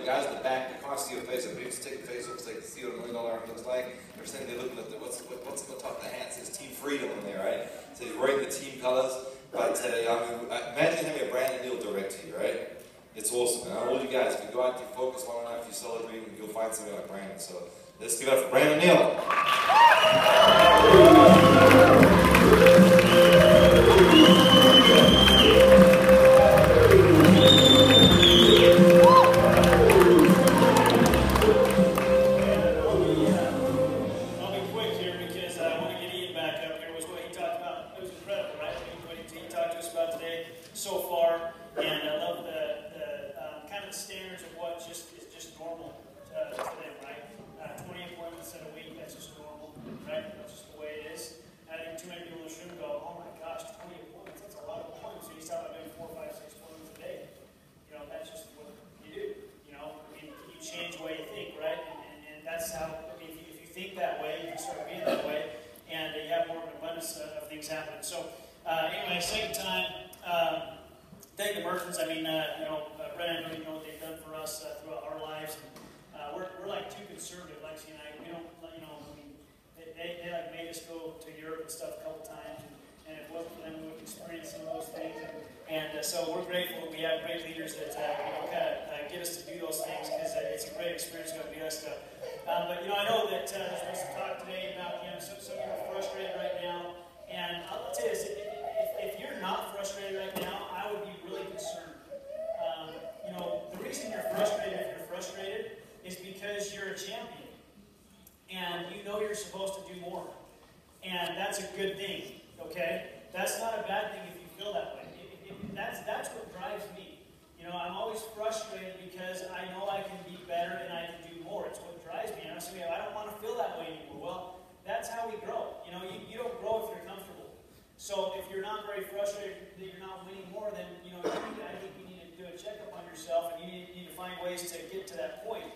the guys in the back, they can't see your face. A big stick face looks like, see what $1 million arm looks like. They're saying they're looking at what's on top of the hat. It says Team Freedom in there, right? So he's wearing the team colors. But imagine having a Brandon Neal direct to you, right? It's awesome. And I want you guys, if you go out, you focus long enough, you solid dream, you'll find somebody like Brandon. So let's give it up for Brandon Neal. So we're grateful that we have great leaders that get us to do those things, because it's a great experience to be us to. But I know that there's been some talk today about some people are frustrated right now, and I'll tell you this: if you're not frustrated right now, I would be really concerned. The reason you're frustrated, if you're frustrated, is because you're a champion, and you know you're supposed to do more, and that's a good thing. Okay, that's not a bad thing if you feel that way. That's what drives me. I'm always frustrated because I know I can be better and I can do more. It's what drives me. And I say, I don't want to feel that way anymore. Well, that's how we grow. You don't grow if you're comfortable. So if you're not very frustrated that you're not winning more, then I think you need to do a checkup on yourself, and you need to find ways to get to that point.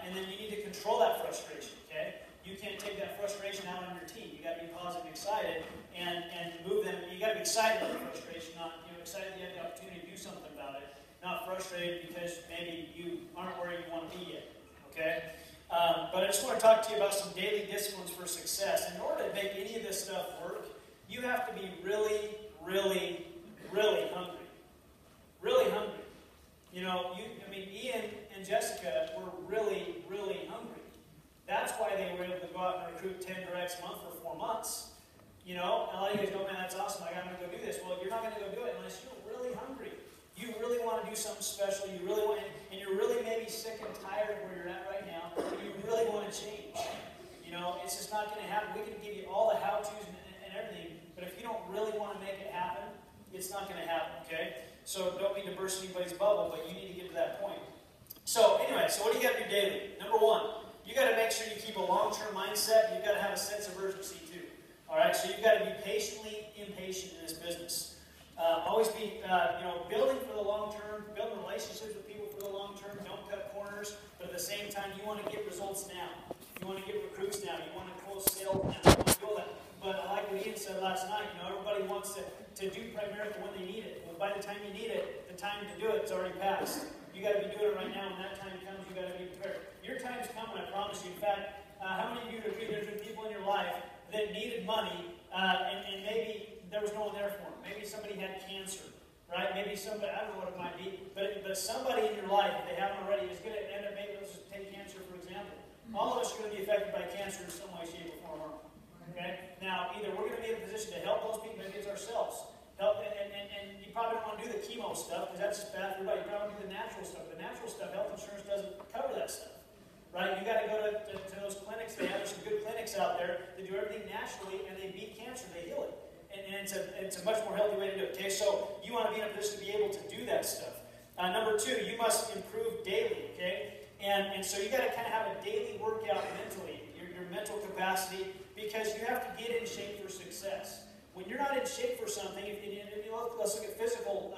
And then you need to control that frustration. Okay. You can't take that frustration out on your team. You got to be positive and excited and move them. You got to be excited about the frustration, not excited you have the opportunity to do something about it, not frustrated because maybe you aren't where you want to be yet. Okay? But I just want to talk to you about some daily disciplines for success. In order to make any of this stuff work, you have to be really, really, really hungry. Really hungry. Ian and Jessica were really, really hungry. That's why they were able to go out and recruit 10 directs a month for 4 months. And a lot of you guys go, man, that's awesome. I'm going to go do this. Well, you're not going to go do it unless you're really hungry. You really want to do something special. You really want, and you're really maybe sick and tired of where you're at right now, and you really want to change. It's just not going to happen. We can give you all the how-tos and everything, but if you don't really want to make it happen, it's not going to happen, okay? So don't mean to burst anybody's bubble, but you need to get to that point. So anyway, so what do you got to do daily? Number one, you got to make sure you keep a long-term mindset. You've got to have a sense of urgency too. All right, so you've got to be patiently impatient in this business. Always be, building for the long term, building relationships with people for the long term. Don't cut corners, but at the same time, you want to get results now. You want to get recruits now. You want to close sales now. You want to do that. But I like what Ian said last night. Everybody wants to do Primerica when they need it. Well, by the time you need it, the time to do it is already passed. You got to be doing it right now. When that time comes, you got to be prepared. Your time's coming, I promise you. In fact, how many of you agree there's been people in your life that needed money, and maybe there was no one there for them? Maybe somebody had cancer, right? Maybe somebody, I don't know what it might be, but somebody in your life, if they haven't already, is going to end up, maybe let's just take cancer for example. All of us are going to be affected by cancer in some way, shape, or form. Okay? Now, either we're going to be in a position to help those people, maybe it's ourselves. And you probably don't want to do the chemo stuff, because that's just bad for everybody. You probably want to do the natural stuff. The natural stuff, health insurance doesn't cover that stuff. Right? You got to go to those clinics. There's some good clinics out there that do everything naturally, and they beat cancer, they heal it. And it's a much more healthy way to do it. Okay, so you want to be in a position to be able to do that stuff. Number two, you must improve daily. Okay, and so you got to kind of have a daily workout mentally, your mental capacity, because you have to get in shape for success. When you're not in shape for something, let's look at physical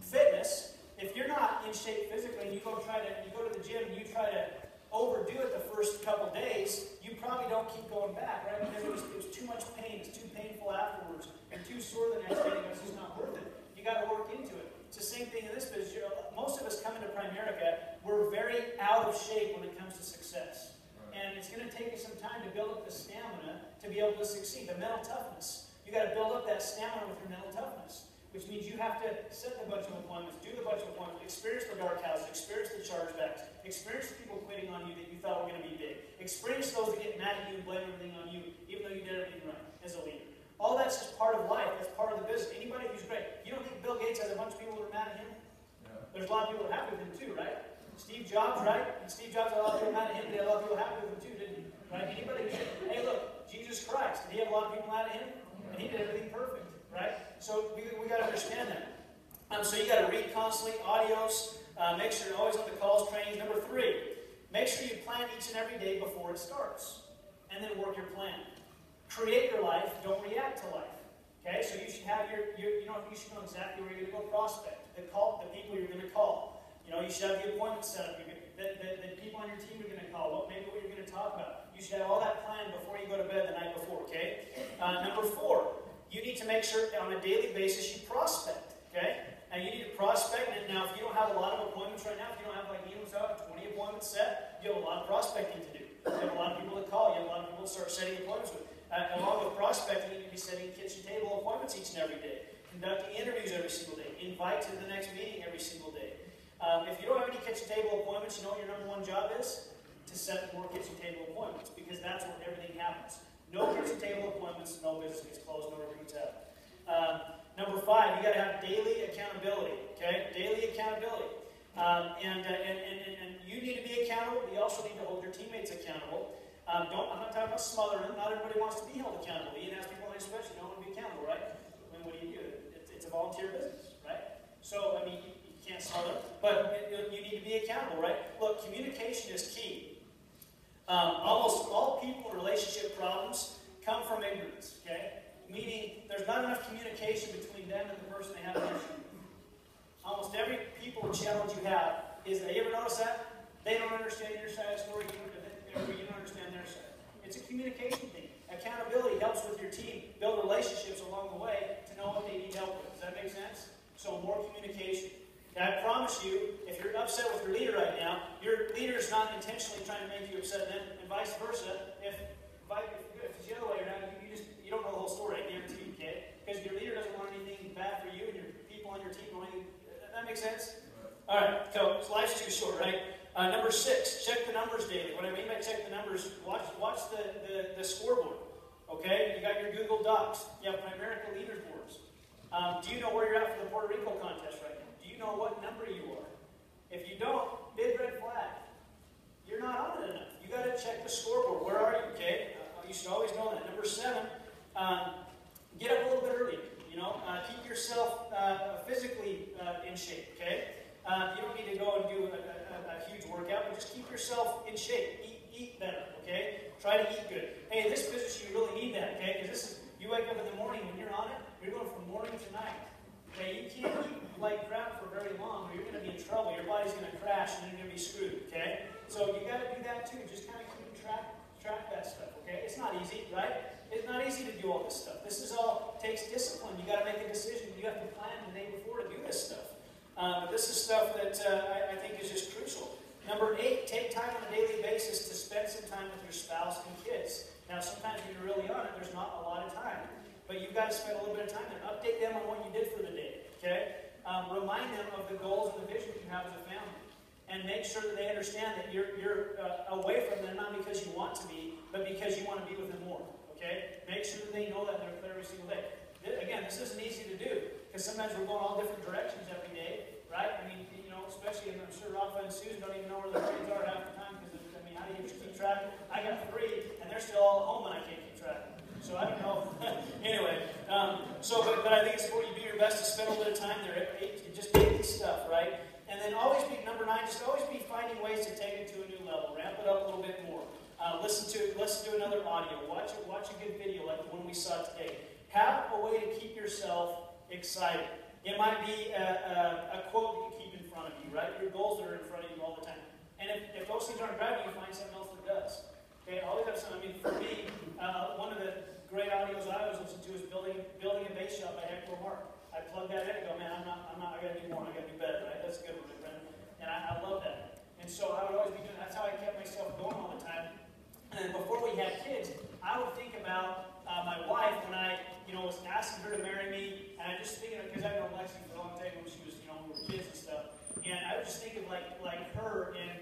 fitness. If you're not in shape physically, and you go to the gym and you try to overdo it the first couple days, you probably don't keep going back, right? Because it was too much pain, it's too painful afterwards, and too sore the next day, because it's not worth it. You got to work into it. It's the same thing in this business. Most of us come into Primerica very out of shape when it comes to success. And it's going to take you some time to build up the stamina to be able to succeed. The mental toughness. You got to build up that stamina with your mental toughness, which means you have to set the bunch of appointments, do the bunch of appointments, experience the dark houses, experience the chargebacks, experience the people quitting on you that you thought were going to be big, experience those that get mad at you and blame everything on you, even though you did everything right as a leader. All that's just part of life. That's part of the business. Anybody who's great. You don't think Bill Gates has a bunch of people that are mad at him? No. There's a lot of people that are happy with him too, right? Steve Jobs, right? And Steve Jobs had a lot of people mad at him, but he had a lot of people happy with him too, didn't he? Right? Anybody who said, hey, look, Jesus Christ, did he have a lot of people mad at him? And he did everything perfect, right? So we got to understand that. So you got to read constantly, audios, make sure you're always on the calls, trainings. Number 3, make sure you plan each and every day before it starts, and then work your plan. Create your life, don't react to life. Okay, so you should have you know exactly where you're going to go prospect, the people you're going to call. You know, you should have the appointment set up, the people on your team are going to call, maybe what you're going to talk about. You should have all that planned before you go to bed the night before, okay? Number 4, you need to make sure on a daily basis you prospect, okay? Now you need to prospect, and now if you don't have a lot of appointments right now, if you don't have like 20 appointments set, you have a lot of prospecting to do. You have a lot of people to call, you have a lot of people to start setting appointments with. Along with prospecting, you need to be setting kitchen table appointments each and every day, conducting interviews every single day, invite to the next meeting every single day. If you don't have any kitchen table appointments, you know what your number 1 job is? To set more kitchen table appointments, because that's where everything happens. No kitchen table appointments, no business gets closed, no recruits happen. Number 5, you got to have daily accountability. Okay, daily accountability, and you need to be accountable. But you also need to hold your teammates accountable. I'm not talking about smothering. Not everybody wants to be held accountable. Ian has people on his especially don't want to be accountable, right? I mean, what do you do? It's a volunteer business, right? So I mean, you can't smother, but you need to be accountable, right? Look, communication is key. Almost all people in relationship problems come from ignorance, okay? Meaning there's not enough communication between them and the person they have an issue with. Almost every people challenge you have is, you ever notice that? They don't understand your side of the story, you don't understand their side. It's a communication thing. Accountability helps with your team build relationships along the way to know what they need help with. Does that make sense? So more communication. And I promise you, if you're upset with your leader right now, your leader is not intentionally trying to make you upset then, and vice versa. If it's the other way around, you don't know the whole story, I guarantee you, okay? Because your leader doesn't want anything bad for you, and your people on your team don't want anything. That makes sense? All right, so life's too short, right? Number 6, check the numbers daily. What I mean by check the numbers, watch the scoreboard. Okay, you got your Google Docs. You have Primerica leaders boards. Do you know where you're at for the Puerto Rico contest right now? Do you know what number you are? If you don't, big red flag. You're not on it enough. You got to check the scoreboard. Where are you? Okay, you should always know that. Number 7, get up a little bit earlier. You know, keep yourself physically in shape. Okay. You don't need to go and do a huge workout, but just keep yourself in shape. Eat better, okay? Try to eat good. Hey, in this business, you really need that, okay? Because you wake up in the morning, when you're on it, you're going from morning to night. Okay, you can't eat like crap for very long, or you're going to be in trouble. Your body's going to crash, and then you're going to be screwed, okay? So you got to do that too. Just kind of keep track that stuff, okay? It's not easy, right? It's not easy to do all this stuff. This is all takes discipline. You got to make a decision. You have to plan the day before to do this stuff. But this is stuff that I think is just crucial. Number 8, take time on a daily basis to spend some time with your spouse and kids. Now, sometimes when you're really on it, there's not a lot of time. But you've got to spend a little bit of time there. Update them on what you did for the day, okay? Remind them of the goals and the vision you have as a family. And make sure that they understand that you're away from them, not because you want to be, but because you want to be with them more, okay? Make sure that they know that they're clear every single day. Again, this isn't easy to do, because sometimes we're going all different directions every day, right? I mean, you know, especially, I'm sure Rafa and Susan don't even know where their kids are half the time, because, I mean, how do you keep track? I got 3, and they're still all at home, and I can't keep track. So I don't know. Anyway, but I think it's important you do your best to spend a little bit of time there. Just daily stuff, right? And then always be, number 9, just always be finding ways to take it to a new level. Ramp it up a little bit more. Listen to another audio. Watch a good video like the one we saw today. Have a way to keep yourself excited. It might be a quote that you keep in front of you, right? Your goals that are in front of you all the time. And if those things aren't driving you, find something else that does. Okay, always have something. I mean, for me, one of the great audios I always listen to is Building a Bass Shop by Hector Mark. I plug that in and go, man, I got to do more. I got to do better, right? That's a good one, my friend. And I love that. And so I asking her to marry me, and I just thinking, because I've known Lexi for a long time when she was, when we were kids and stuff, and I would just think of like her, and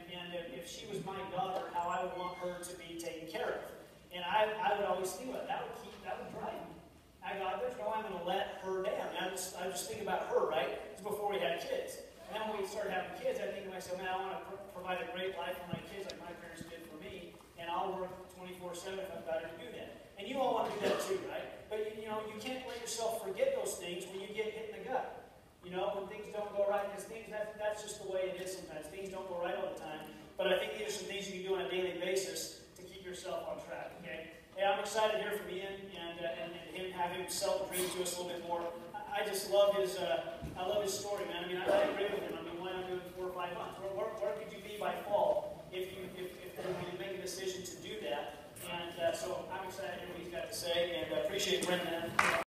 if she was my daughter, how I would want her to be taken care of. And I would always think about that would drive me. I go, there's no way I'm going to let her down. I just think about her, right? It's before we had kids. And then when we started having kids, I think to myself, man, I want to provide a great life for my kids like my parents did for me, and I'll work 24/7 if I've got her to do that. And you all want to do that too, right? But you can't let yourself forget those things when you get hit in the gut. When things don't go right, because that's just the way it is sometimes. Things don't go right all the time. But I think these are some things you can do on a daily basis to keep yourself on track, okay? Hey, I'm excited to hear from Ian and have him sell the dream to us a little bit more. I just love his story, man. I mean, I agree with him. I mean, why not do it in 4 or 5 months? Where could you be by fall if you make a decision to do that? And so I'm excited to hear what he's got to say, and appreciate Brendan.